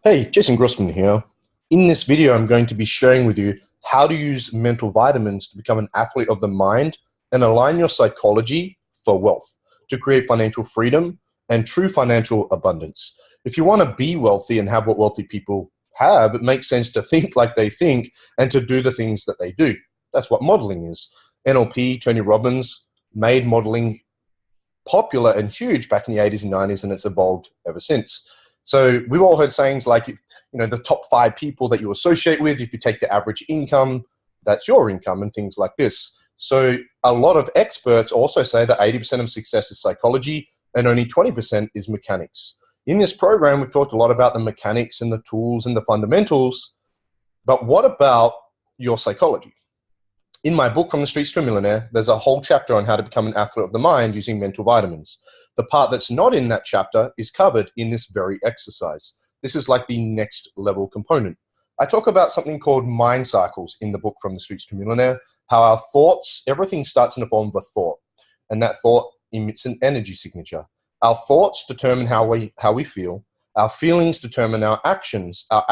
Hey, Jason Grossman here. In this video, I'm going to be sharing with you how to use mental vitamins to become an athlete of the mind and align your psychology for wealth, to create financial freedom and true financial abundance. If you want to be wealthy and have what wealthy people have, it makes sense to think like they think and to do the things that they do. That's what modeling is. NLP, Tony Robbins, made modeling popular and huge back in the 80s and 90s, and it's evolved ever since. So we've all heard sayings like, the top 5 people that you associate with, if you take the average income, that's your income, and things like this. So a lot of experts also say that 80% of success is psychology and only 20% is mechanics. In this program, we've talked a lot about the mechanics and the tools and the fundamentals, but what about your psychology? In my book, From the Streets to a Millionaire, there's a whole chapter on how to become an athlete of the mind using mental vitamins. The part that's not in that chapter is covered in this very exercise. This is like the next level component. I talk about something called mind cycles in the book, From the Streets to a Millionaire, how our thoughts, everything starts in the form of a thought, and that thought emits an energy signature. Our thoughts determine how we feel. Our feelings determine our actions, our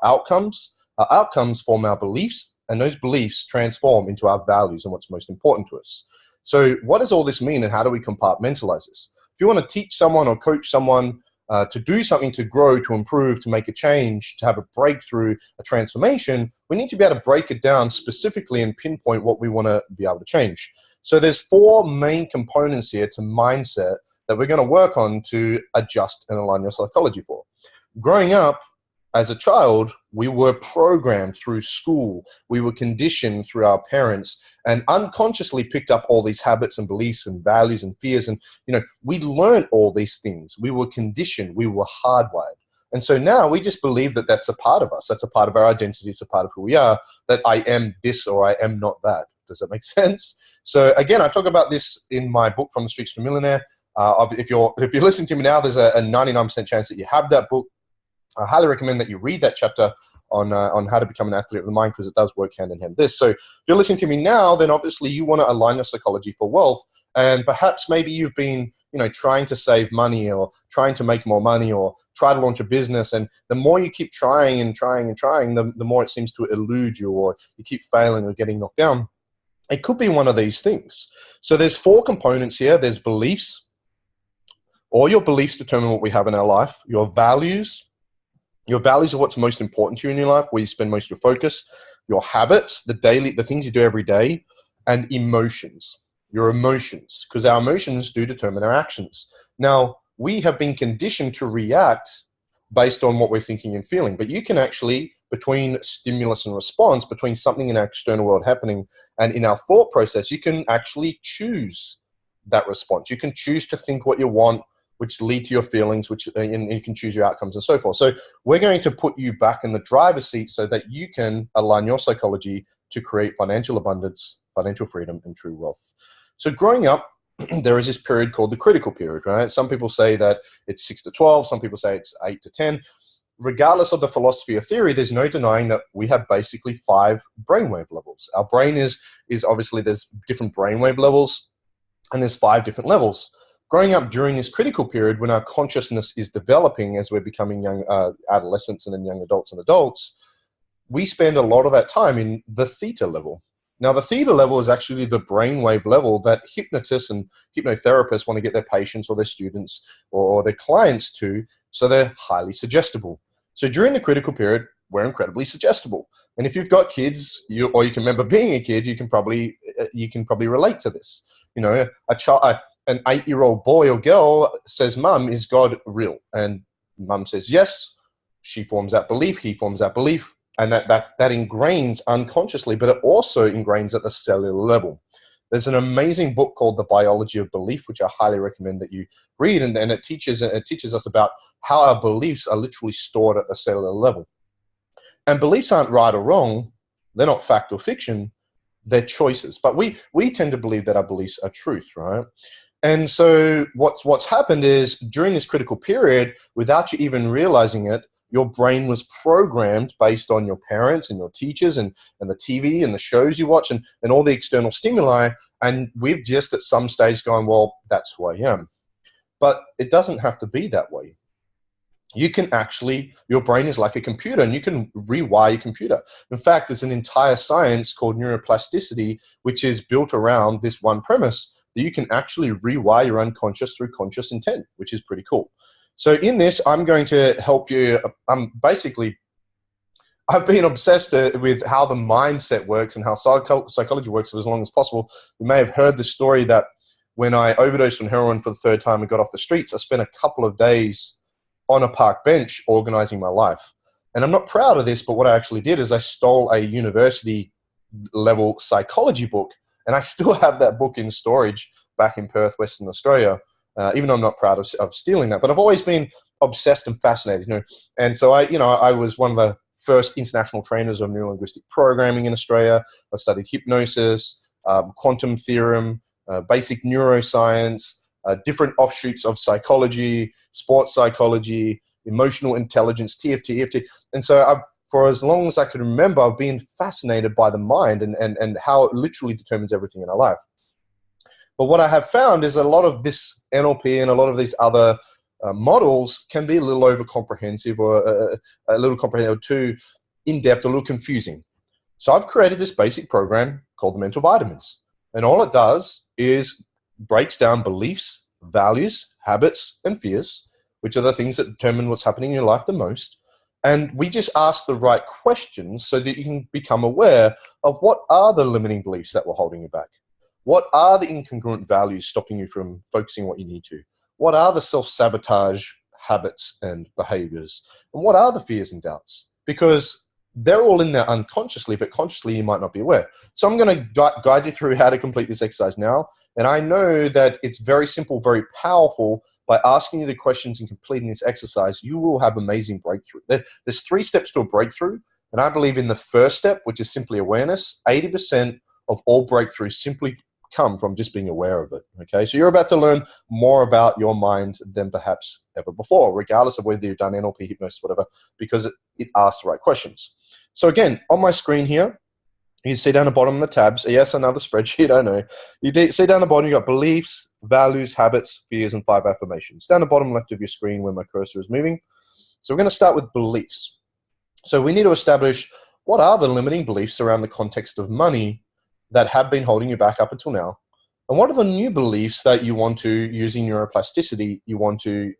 outcomes. Our outcomes form our beliefs, and those beliefs transform into our values and what's most important to us. So what does all this mean, and how do we compartmentalize this? If you want to teach someone or coach someone to do something, to grow, to improve, to make a change, to have a breakthrough, a transformation, we need to be able to break it down specifically and pinpoint what we want to be able to change. So there's 4 main components here to mindset that we're going to work on to adjust and align your psychology for. Growing up, as a child, we were programmed through school. We were conditioned through our parents and unconsciously picked up all these habits and beliefs and values and fears. And, we learned all these things. We were conditioned. We were hardwired. And so now we just believe that that's a part of us. That's a part of our identity. It's a part of who we are, that I am this or I am not that. Does that make sense? So again, I talk about this in my book, From the Streets to a Millionaire. If you're listening to me now, there's a 99% chance that you have that book. I highly recommend that you read that chapter on how to become an athlete of the mind, because it does work hand in hand with this. So if you're listening to me now, then obviously you want to align your psychology for wealth. And perhaps maybe you've been, trying to save money or trying to make more money or try to launch a business. And the more you keep trying and trying and trying, the more it seems to elude you, or you keep failing or getting knocked down. It could be one of these things. So there's 4 components here. There's beliefs. All your beliefs determine what we have in our life. Your values. Your values are what's most important to you in your life, where you spend most of your focus. Your habits, the things you do every day, and emotions. Your emotions, because our emotions do determine our actions. Now, we have been conditioned to react based on what we're thinking and feeling, but you can actually, between stimulus and response, between something in our external world happening and in our thought process, you can actually choose that response. You can choose to think what you want, which lead to your feelings, and you can choose your outcomes and so forth. So we're going to put you back in the driver's seat so that you can align your psychology to create financial abundance, financial freedom, and true wealth. So growing up, there is this period called the critical period, right? Some people say that it's 6 to 12. Some people say it's 8 to 10. Regardless of the philosophy or theory, there's no denying that we have basically 5 brainwave levels. Our brain is obviously, there's different brainwave levels, and there's 5 different levels. Growing up during this critical period, when our consciousness is developing as we're becoming young adolescents and then young adults and adults, we spend a lot of that time in the theta level. Now, the theta level is actually the brainwave level that hypnotists and hypnotherapists want to get their patients or their students or their clients to, so they're highly suggestible. So during the critical period, we're incredibly suggestible. And if you've got kids, or you can remember being a kid, you can probably relate to this. An 8-year-old boy or girl says, "Mum, is God real?" And mum says, "Yes." She forms that belief. He forms that belief. And that ingrains unconsciously, but it also ingrains at the cellular level. There's an amazing book called The Biology of Belief, which I highly recommend that you read. And it teaches us about how our beliefs are literally stored at the cellular level. And beliefs aren't right or wrong. They're not fact or fiction. They're choices. But we tend to believe that our beliefs are truth, right? And so what's happened is, during this critical period, without you even realizing it, your brain was programmed based on your parents and your teachers and the TV and the shows you watch and all the external stimuli. And we've just at some stage gone, well, that's who I am. But it doesn't have to be that way. you can actually, your brain is like a computer and you can rewire your computer. In fact, there's an entire science called neuroplasticity, which is built around this one premise that you can actually rewire your unconscious through conscious intent, which is pretty cool. So in this, I'm going to help you. I've been obsessed with how the mindset works and how psychology works for as long as possible. You may have heard the story that when I overdosed on heroin for the third time and got off the streets, I spent a couple of days on a park bench organizing my life. And I'm not proud of this, but what I actually did is I stole a university level psychology book, and I still have that book in storage back in Perth, Western Australia, even though I'm not proud of stealing that. But I've always been obsessed and fascinated, And so I was one of the first international trainers of neurolinguistic programming in Australia. I studied hypnosis, quantum theorem, basic neuroscience, different offshoots of psychology, sports psychology, emotional intelligence, TFT, EFT. And so for as long as I could remember, I've been fascinated by the mind and how it literally determines everything in our life. But what I have found is a lot of this NLP and a lot of these other models can be a little over-comprehensive or a little comprehensive, or too in-depth, a little confusing. So I've created this basic program called the Mental Vitamins. And all it does is breaks down beliefs, values, habits, and fears, which are the things that determine what's happening in your life the most. And we just ask the right questions so that you can become aware of what are the limiting beliefs that were holding you back. What are the incongruent values stopping you from focusing what you need to? What are the self-sabotage habits and behaviors? And what are the fears and doubts? Because they're all in there unconsciously, but consciously you might not be aware. So I'm going to guide you through how to complete this exercise now. And I know that it's very simple, very powerful. By asking you the questions and completing this exercise, you will have amazing breakthrough. There's 3 steps to a breakthrough. And I believe in the first step, which is simply awareness, 80% of all breakthroughs simply come from just being aware of it. Okay, so you're about to learn more about your mind than perhaps ever before, regardless of whether you've done NLP, hypnosis, whatever, because it asks the right questions. So again, on my screen here, you see down the bottom of the tabs, yes, another spreadsheet, I know. You see down the bottom, you got beliefs, values, habits, fears, and 5 affirmations. Down the bottom left of your screen where my cursor is moving. So we're going to start with beliefs. So we need to establish what are the limiting beliefs around the context of money that have been holding you back up until now. And what are the new beliefs that you want to, using neuroplasticity, you want to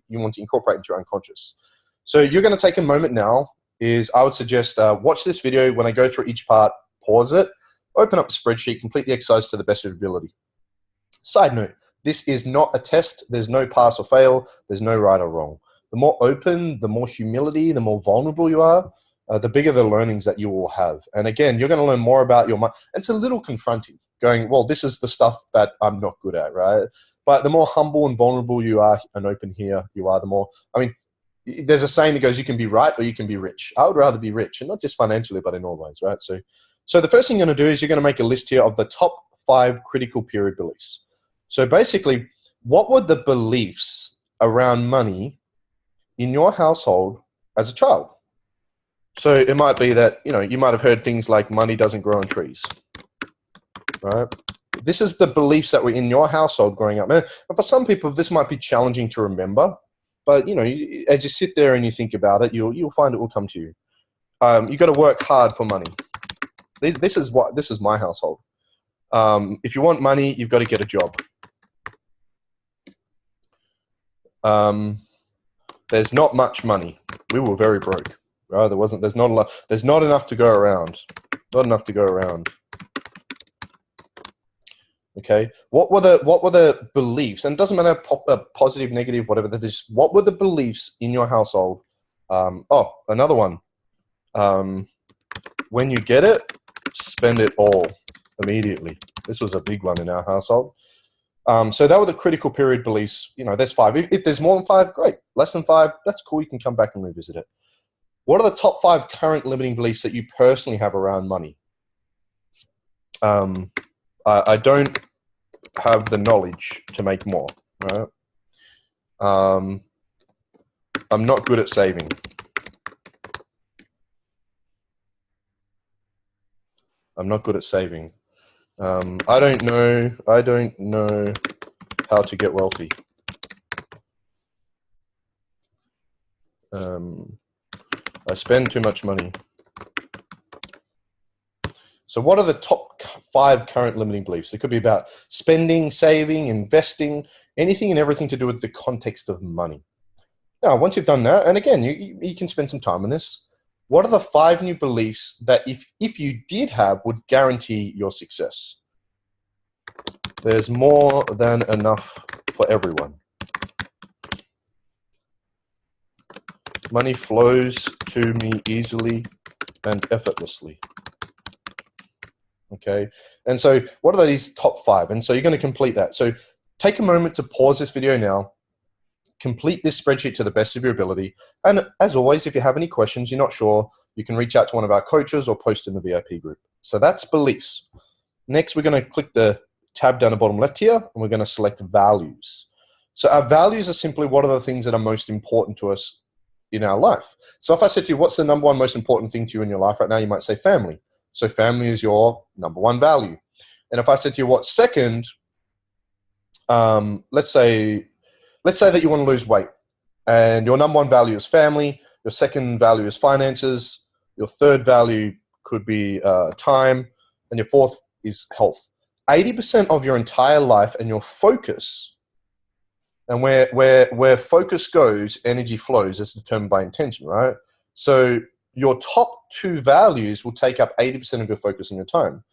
incorporate into your unconscious? So you're going to take a moment now. I would suggest watch this video. When I go through each part, pause it, open up the spreadsheet, complete the exercise to the best of your ability. Side note, this is not a test. There's no pass or fail. There's no right or wrong. The more open, the more humility, the more vulnerable you are, the bigger the learnings that you will have. And again, you're going to learn more about your mind. It's a little confronting, going, well, this is the stuff that I'm not good at, right? But the more humble and vulnerable you are and open here you are, the more, there's a saying that goes, you can be right or you can be rich. I would rather be rich, and not just financially, but in all ways, right? So the first thing you're going to do is you're going to make a list here of the top 5 critical period beliefs. So basically, what were the beliefs around money in your household as a child? So it might be that, you might have heard things like money doesn't grow on trees, right? This is the beliefs that were in your household growing up. And for some people, this might be challenging to remember. But, as you sit there and you think about it, you'll find it will come to you. You've got to work hard for money. This is my household. If you want money, you've got to get a job. There's not much money. We were very broke. Right? There's not a lot. There's not enough to go around. Not enough to go around. Okay. What were the beliefs? And it doesn't matter positive, negative, whatever. What were the beliefs in your household? Another one. When you get it, spend it all immediately. This was a big one in our household. So that were the critical period beliefs. There's 5. If there's more than 5, great. Less than 5, that's cool. You can come back and revisit it. What are the top 5 current limiting beliefs that you personally have around money? I don't have the knowledge to make more, right? I'm not good at saving. I'm not good at saving. I don't know how to get wealthy. I spend too much money. So what are the top 5 current limiting beliefs? It could be about spending, saving, investing, anything and everything to do with the context of money. Now, once you've done that, and again, you can spend some time on this, what are the 5 new beliefs that if you did have would guarantee your success? There's more than enough for everyone. Money flows to me easily and effortlessly. Okay, and so what are these top 5? And so you're going to complete that. So take a moment to pause this video now, complete this spreadsheet to the best of your ability. And as always, if you have any questions, you're not sure, you can reach out to one of our coaches or post in the VIP group. So that's beliefs. Next, we're going to click the tab down the bottom left here, and we're going to select values. So our values are simply what are the things that are most important to us in our life. So if I said to you, what's the number 1 most important thing to you in your life right now? You might say family. So family is your number 1 value. And if I said to you, what's second? Let's say that you want to lose weight, and your number 1 value is family. Your second value is finances. Your third value could be time, and your fourth is health. 80% of your entire life and your focus, and where focus goes, energy flows, is determined by intention, right? So your top 2 values will take up 80% of your focus and your time.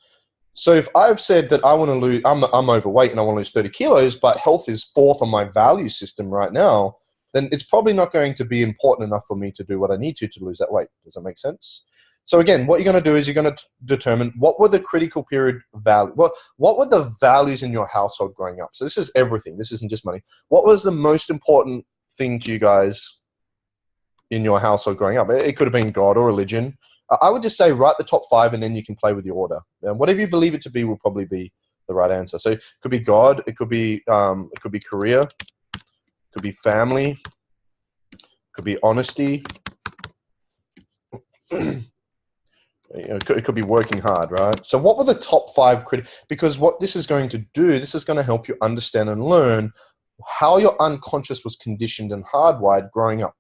So if I've said that I want to lose, I'm overweight and I want to lose 30 kilos, but health is 4th on my value system right now, then it's probably not going to be important enough for me to do what I need to lose that weight. Does that make sense? So again, what you're going to do is you're going to determine what were the critical period value. What were the values in your household growing up? So this is everything. This isn't just money. What was the most important thing to you guys in your household growing up? It could have been God or religion. I would just say write the top 5 and then you can play with the order. And whatever you believe it to be will probably be the right answer. So it could be God, it could be career, it could be family, it could be honesty, it could be working hard, right? So what were the top 5 because what this is going to do, this is going to help you understand and learn how your unconscious was conditioned and hardwired growing up.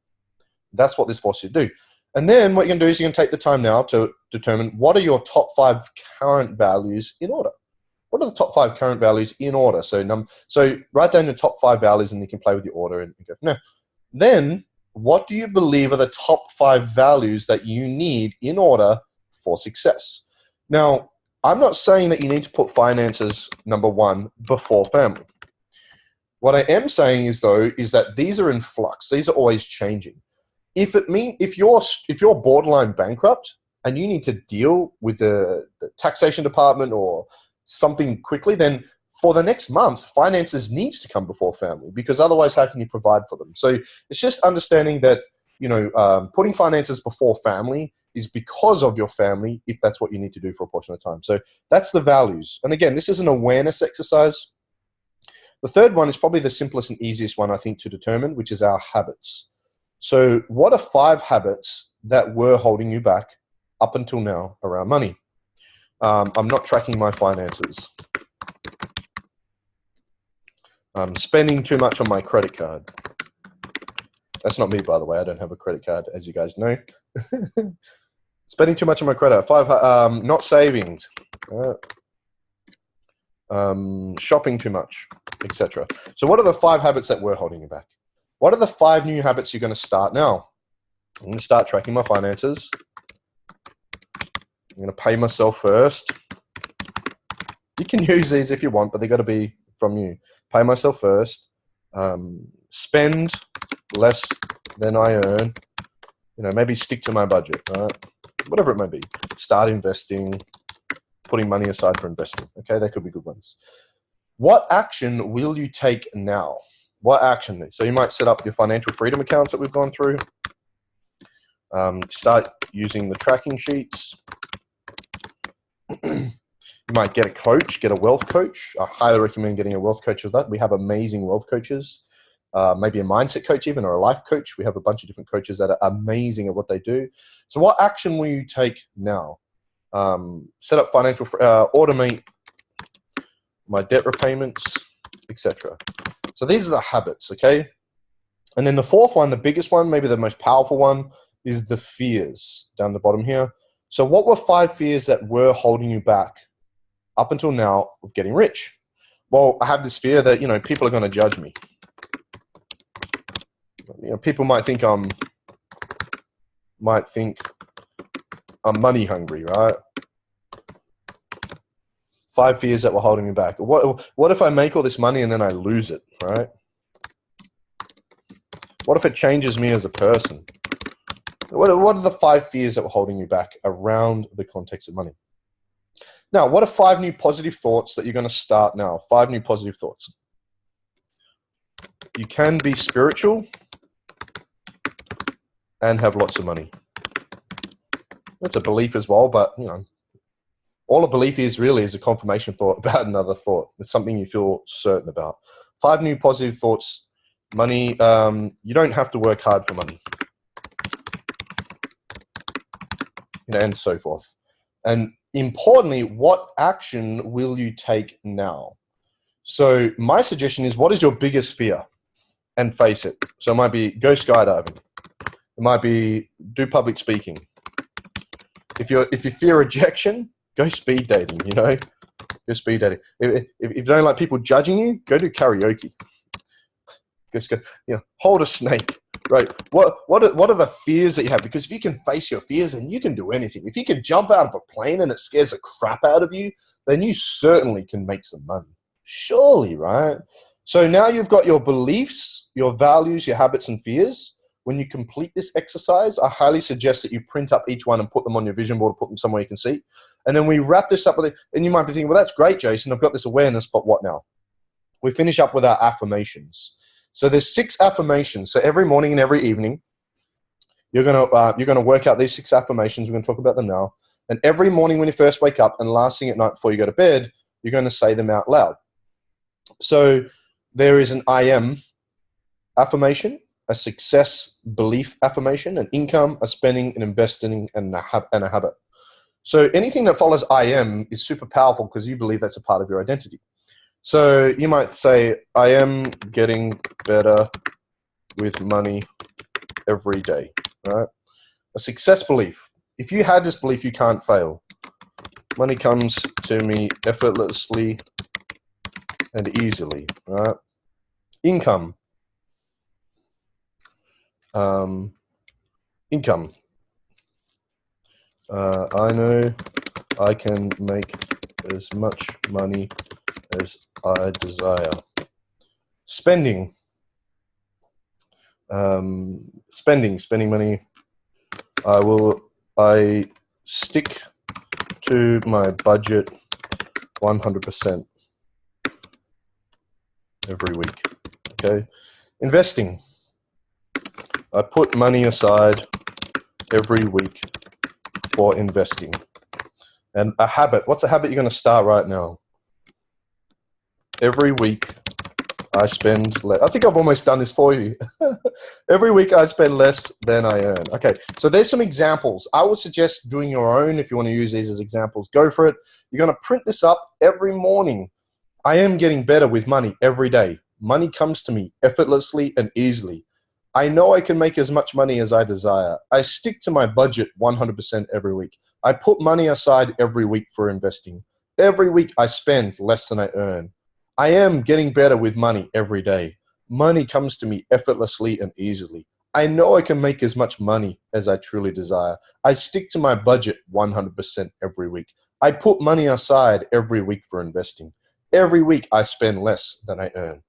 That's what this forces you to do. And then what you're going to do is you're going to take the time now to determine what are your top 5 current values in order. What are the top 5 current values in order? So write down your top 5 values and you can play with the order and go from there. Then what do you believe are the top 5 values that you need in order for success? Now, I'm not saying that you need to put finances number 1 before family. What I am saying is that these are in flux. These are always changing. If you're borderline bankrupt and you need to deal with the taxation department or something quickly, then for the next month, finances needs to come before family, because otherwise, how can you provide for them? So it's just understanding that, putting finances before family is because of your family, if that's what you need to do for a portion of time. So that's the values. And again, this is an awareness exercise. The third one is probably the simplest and easiest one, I think, to determine, which is our habits. So what are 5 habits that were holding you back up until now around money? I'm not tracking my finances. I'm spending too much on my credit card. That's not me, by the way. I don't have a credit card, as you guys know. Spending too much on my credit. 5, not saving. Shopping too much, etc. So what are the 5 habits that were holding you back? What are the 5 new habits you're going to start now? I'm going to start tracking my finances. I'm going to pay myself first. You can use these if you want, but they got to be from you. Pay myself first. Spend less than I earn. Maybe stick to my budget, right? Whatever it may be. Start investing, putting money aside for investing. Okay, that could be good ones. What action will you take now? What action? So you might set up your financial freedom accounts that we've gone through. Start using the tracking sheets. You might get a coach, get a wealth coach. I highly recommend getting a wealth coach with that. We have amazing wealth coaches. Maybe a mindset coach even, or a life coach. We have a bunch of different coaches that are amazing at what they do. So what action will you take now? Set up financial, automate my debt repayments, etc. So these are the habits, okay? And then the fourth one, the biggest one, maybe the most powerful one, is the fears down the bottom here. So what were 5 fears that were holding you back up until now of getting rich? Well, I have this fear that, people are going to judge me. People might think I'm money hungry, right? 5 fears that were holding me back. What if I make all this money and then I lose it, right? What if it changes me as a person? What are the 5 fears that were holding you back around the context of money? Now, what are 5 new positive thoughts that you're going to start now? 5 new positive thoughts. You can be spiritual and have lots of money. That's a belief as well, but all a belief is really is a confirmation thought about another thought. It's something you feel certain about. 5 new positive thoughts. Money, you don't have to work hard for money. And so forth. And importantly, what action will you take now? So my suggestion is, what is your biggest fear? And face it. So it might be go skydiving. It might be do public speaking. If you fear rejection, go speed dating, Go speed dating. If you don't like people judging you, go do karaoke. Just go, hold a snake, right? What are the fears that you have? Because if you can face your fears, then you can do anything. If you can jump out of a plane and it scares the crap out of you, then you certainly can make some money. Surely, right? So now you've got your beliefs, your values, your habits, and fears. When you complete this exercise, I highly suggest that you print up each one and put them on your vision board or put them somewhere you can see. And then we wrap this up with it. And you might be thinking, well, that's great, Jason. I've got this awareness, but what now? We finish up with our affirmations. So there's 6 affirmations. So every morning and every evening, you're gonna work out these 6 affirmations. We're gonna talk about them now. And every morning when you first wake up and last thing at night before you go to bed, you're gonna say them out loud. So there is an I am affirmation, a success belief affirmation, an income, a spending, an investing, and a habit. So anything that follows I am is super powerful because you believe that's a part of your identity. So you might say, I am getting better with money every day, right? A success belief. If you had this belief, you can't fail. Money comes to me effortlessly and easily, right? Income. Income. I know I can make as much money as I desire. Spending. Spending money. I stick to my budget 100% every week. Okay. Investing. I put money aside every week for investing. And a habit. What's a habit you're going to start right now? Every week I spend less. I think I've almost done this for you. Every week I spend less than I earn. Okay, so there's some examples. I would suggest doing your own. If you want to use these as examples, go for it. You're going to print this up every morning. I am getting better with money every day. Money comes to me effortlessly and easily. I know I can make as much money as I desire. I stick to my budget 100% every week. I put money aside every week for investing. Every week I spend less than I earn. I am getting better with money every day. Money comes to me effortlessly and easily. I know I can make as much money as I truly desire. I stick to my budget 100% every week. I put money aside every week for investing. Every week I spend less than I earn.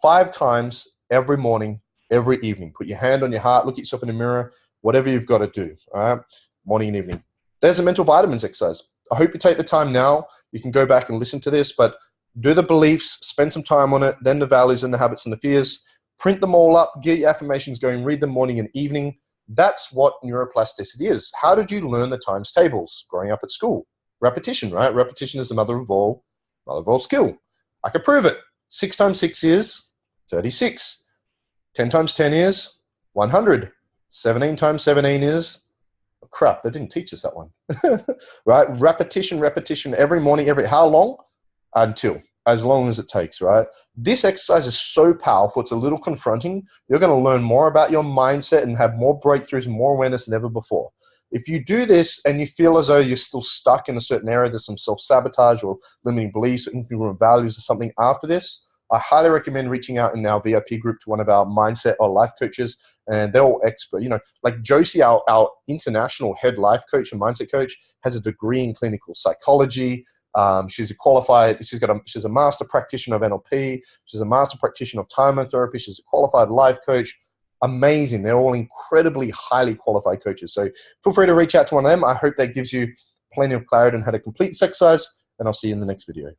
5 times every morning, every evening. Put your hand on your heart, look at yourself in the mirror, whatever you've got to do, all right? Morning and evening. There's a mental vitamins exercise. I hope you take the time now. You can go back and listen to this, but do the beliefs, spend some time on it, then the values and the habits and the fears. Print them all up, get your affirmations going, read them morning and evening. That's what neuroplasticity is. How did you learn the times tables growing up at school? Repetition, right? Repetition is the mother of all skill. I could prove it. 6 times 6 is 36. 10 times 10 is 100. 17 times 17 is, oh crap, they didn't teach us that one. Right? Repetition every morning, how long? Until. as long as it takes, right? This exercise is so powerful. It's a little confronting. You're going to learn more about your mindset and have more breakthroughs and more awareness than ever before. If you do this and you feel as though you're still stuck in a certain area, there's some self-sabotage or limiting beliefs or incongruent values or something after this, I highly recommend reaching out in our VIP group to one of our mindset or life coaches, and they're all expert. You know, like Josie, our international head life coach and mindset coach, has a degree in clinical psychology. She's a master practitioner of NLP. She's a master practitioner of time and therapy. She's a qualified life coach. Amazing. They're all incredibly highly qualified coaches. So feel free to reach out to one of them. I hope that gives you plenty of clarity on how to complete this exercise, and I'll see you in the next video.